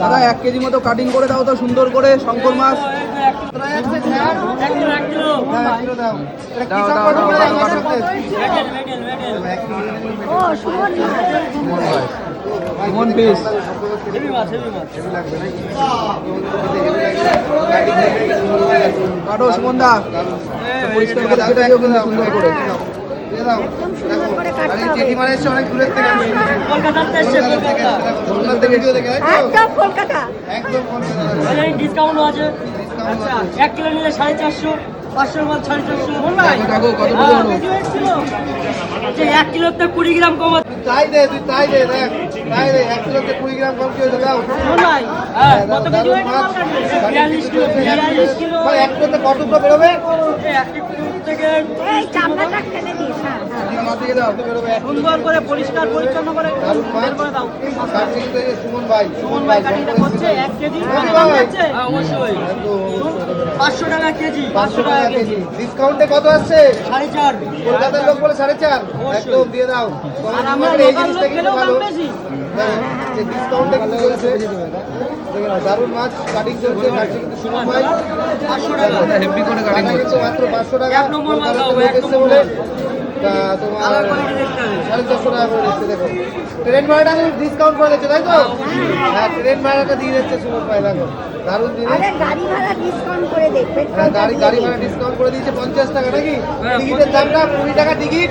দাদা 1 কেজি মতো কাটিং করে দাও তো সুন্দর করে শঙ্কর মাছ। সুমন পিস কাটো সুমন দা, পরিষ্কার করে কেটে দিও কিন্তু সুন্দর করে। ডিসকাউন্ট আছে। 1 কিলো নিলে 450, 500 মাল 450। 1 কিলোতে 20 গ্রাম কম। তাই দে, তুই তাই দে, দেখ তাই দে, 1 কিলোতে 20 গ্রাম কম কি হয়েছে দাও। কত কেজি ওয়েট মাল কাটবে? 42 কিলো। 42 কিলো। ভাই 1 কিলোতে কতগুলো বেরোবে? এক কিলো থেকে এই চামড়াটা কেটে দিস। সুন্দর করে পরিষ্কার পরিচ্ছন্ন করে বের করে দাও। সুমন ভাই, সুমন ভাই কাটিটা করছে 1 কেজি। অবশ্যই 500 টাকা কেজি। 500 টাকা কেজি। ডিসকাউন্টে কত আছে? 4.5। কলকাতার লোক বলে 4.5, একদম দিয়ে দাও। আর আমরা এই লোকাল জিনিসটা লোক কিন্তু খেলেও দাম ভালো। বেশি। হ্যাঁ, যে ডিসকাউন্টে কিন্তু চলছে। দেখেন দারুণ মাছ কাটিং চলছে, কাটছে কিন্তু সুমন ভাই 500 টাকা। হেভি করে কাটিং কাটা কিন্তু করছে। মাত্র 500 টাকা। এক নম্বর মাল দাও, কলকাতার এক লোক এসছে নম্বর বলে মাল। তা তোমার আলাদা কোয়ালিটি দেখতে হবে। 450 টাকা করে দিচ্ছে। দেখো ট্রেন ভাড়াটা ডিসকাউন্ট করে দিচ্ছে, তাই তো? হ্যাঁ, ট্রেন ভাড়াটা দিয়ে দিচ্ছে সুমন ভাই। দেখো দারুণ জিনিস। আরে গাড়ি ভাড়া ডিসকাউন্ট করে দেখবেন। হ্যাঁ, গাড়ি ভাড়া ডিসকাউন্ট করে দিয়েছে 50 টাকা নাকি? হ্যাঁ, টিকিটের দামটা 20 টাকা টিকিট।